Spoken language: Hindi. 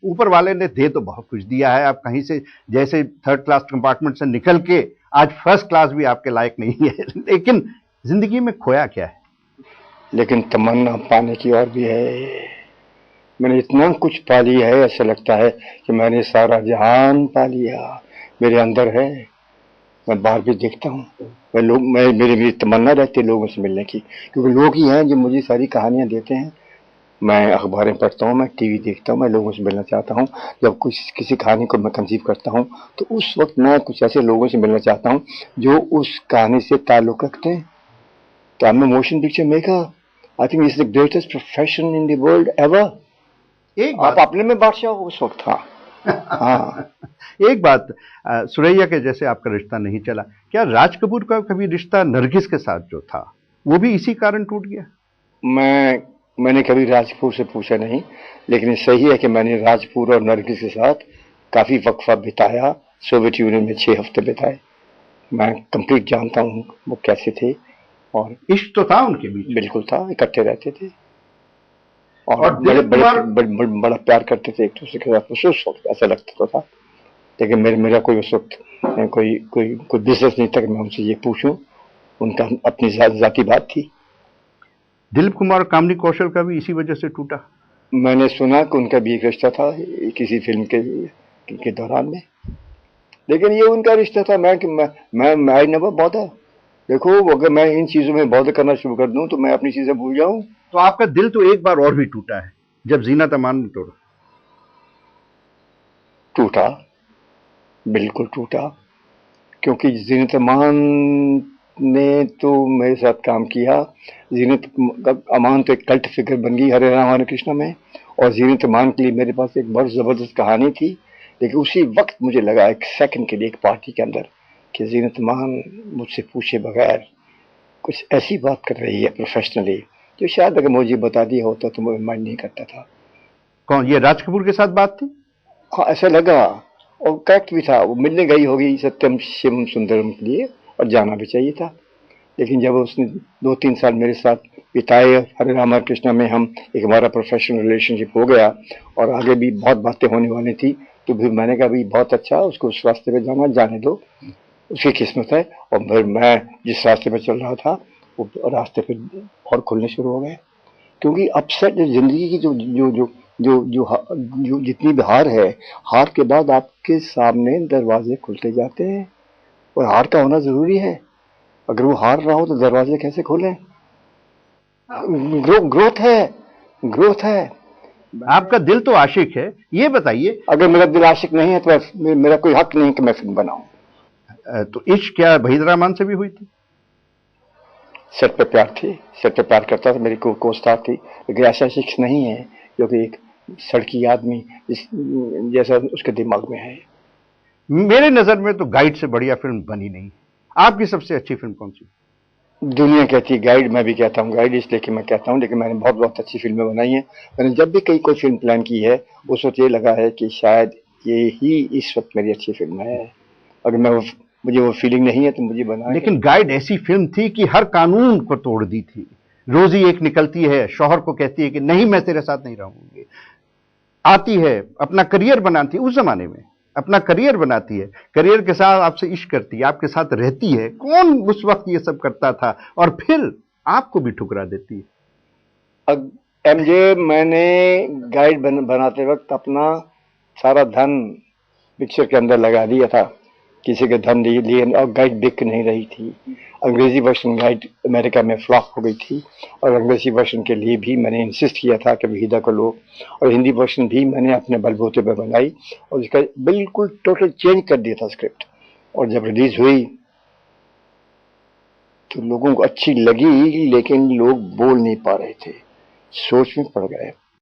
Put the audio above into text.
ऊपर वाले ने दे तो बहुत कुछ दिया है, आप कहीं से जैसे थर्ड क्लास कंपार्टमेंट से निकल के आज फर्स्ट क्लास भी आपके लायक नहीं है, लेकिन जिंदगी में खोया क्या है? लेकिन तमन्ना पाने की और भी है। मैंने इतना कुछ पा लिया है, ऐसा लगता है कि मैंने सारा जहान पा लिया। मेरे अंदर है, मैं बाहर भी देखता हूँ। मैं मेरी तमन्ना रहती है लोगों से मिलने की, क्योंकि लोग ही हैं जो मुझे सारी कहानियां देते हैं। मैं अखबारें पढ़ता हूँ, मैं टीवी देखता हूँ, मैं लोगों से मिलना चाहता हूँ। जब कुछ किसी कहानी को मैं कंसीव करता हूँ तो उस वक्त मैं कुछ ऐसे लोगों से मिलना चाहता हूँ जो उस कहानी से ताल्लुक रखते हैं। तो I am a motion picture maker. I think it's the greatest profession in the world ever. एक आप बात अपने में बादशाह हो उस वक्त। हाँ हाँ। एक बात, सुरैया के जैसे आपका रिश्ता नहीं चला, क्या राज कपूर का कभी रिश्ता नरगिस के साथ जो था वो भी इसी कारण टूट गया? मैंने कभी राजपूर से पूछा नहीं, लेकिन सही है कि मैंने राजपूर और नरगिस के साथ काफी वक्फा बिताया। सोवियत यूनियन में 6 हफ्ते बिताए। मैं कंप्लीट जानता हूँ वो कैसे थे। और इश्क तो था उनके बीच? बिल्कुल था, इकट्ठे रहते थे और और बड़े दिलीप बड़े कुमार? बड़ा प्यार करते थे एक दूसरे के साथ। उस वक्त ऐसा लगता तो था, लेकिन मेरा कोई उस वक्त कोई बिजनेस नहीं था कि मैं उनसे ये पूछूं। उनका अपनी जाती बात थी। दिलीप कुमार और कामनी कौशल का भी इसी वजह से टूटा? मैंने सुना कि उनका भी एक रिश्ता था किसी फिल्म के दौरान में, लेकिन ये उनका रिश्ता था। मैं आई नेवर बॉदर। देखो, अगर मैं इन चीजों में बॉदर करना शुरू कर दूं तो मैं अपनी चीजें भूल जाऊं। तो आपका दिल तो एक बार और भी टूटा है जब जीनत अमान ने तोड़ा। टूटा, बिल्कुल टूटा, क्योंकि जीनत अमान ने तो मेरे साथ काम किया। जीनत अमान तो एक कल्ट फिगर बन गई हरे राम हरे कृष्णा में, और जीनत अमान के लिए मेरे पास एक बहुत जबरदस्त कहानी थी। लेकिन उसी वक्त मुझे लगा एक सेकंड के लिए, एक पार्टी के अंदर, कि जीनत अमान मुझसे पूछे बगैर कुछ ऐसी बात कर रही है प्रोफेशनली, जो शायद अगर मुझे बता दिया होता तो मैं माइंड नहीं करता था। कौन, ये राज कपूर के साथ बात थी? हाँ, ऐसा लगा, और करेक्ट भी था। वो मिलने गई होगी सत्यम शिवम सुंदरम के लिए, और जाना भी चाहिए था। लेकिन जब उसने 2-3 साल मेरे साथ बिताए हरे राम हरे कृष्णा में, हम एक हमारा प्रोफेशनल रिलेशनशिप हो गया और आगे भी बहुत बातें होने वाली थी, तो फिर मैंने कहा भाई बहुत अच्छा, उसको उस रास्ते पे जाना, जाने दो, उसकी किस्मत है। और फिर मैं जिस रास्ते पे चल रहा था वो रास्ते पे और खुलने शुरू हो गए। क्योंकि अपसेट जिंदगी की जो जो जो जो जो जो जितनी भी हार है, हार के बाद आपके सामने दरवाजे खुलते जाते हैं, और हार का होना जरूरी है। अगर वो हार रहा हो तो दरवाजे कैसे खोलें? ग्रोथ है, ग्रोथ है। आपका दिल तो आशिक है, ये बताइए। अगर मेरा दिल आशिक नहीं है तो मेरा कोई हक नहीं कि मैं फिल्म बनाऊं। तो इश्क क्या वहीद रहमान से भी हुई थी? सेट पे प्यार थी, सेट पे प्यार करता था, मेरी को स्टार थी, लेकिन ऐसा शिक्ष नहीं है जो कि एक सड़की आदमी जैसा उसके दिमाग में है। मेरे नजर में तो गाइड से बढ़िया फिल्म बनी नहीं। आपकी सबसे अच्छी फिल्म कौन सी? दुनिया कहती है गाइड, मैं भी कहता हूँ गाइड, इसलिए कि मैं कहता हूँ, लेकिन मैंने बहुत बहुत अच्छी फिल्में बनाई हैं। मैंने जब भी कोई फिल्म प्लान की है उस वक्त ये लगा है कि शायद ये ही इस वक्त मेरी अच्छी फिल्म है। अगर मुझे वो फीलिंग नहीं है तो मुझे बनाना। लेकिन गाइड ऐसी फिल्म थी कि हर कानून को तोड़ दी थी। रोजी एक निकलती है, शौहर को कहती है कि नहीं मैं तेरे साथ नहीं रहूंगी, आती है, अपना करियर बनाती है, उस जमाने में अपना करियर बनाती है, करियर के साथ आपसे इश्क करती है, आपके साथ रहती है। कौन उस वक्त ये सब करता था? और फिर आपको भी ठुकरा देती है। अब एमजे, मैंने गाइड बनाते वक्त अपना सारा धन पिक्चर के अंदर लगा दिया था, किसी के धन लिए, और गाइड बिक नहीं रही थी। अंग्रेजी वर्जन गाइड अमेरिका में फ्लॉप हो गई थी, और अंग्रेजी वर्जन के लिए भी मैंने इंसिस्ट किया था कि वहीदा को लो, और हिंदी वर्जन भी मैंने अपने बलबूते पर बनाई, और इसका बिल्कुल टोटल चेंज कर दिया था स्क्रिप्ट। और जब रिलीज हुई तो लोगों को अच्छी लगी, लेकिन लोग बोल नहीं पा रहे थे, सोच में पड़ गए।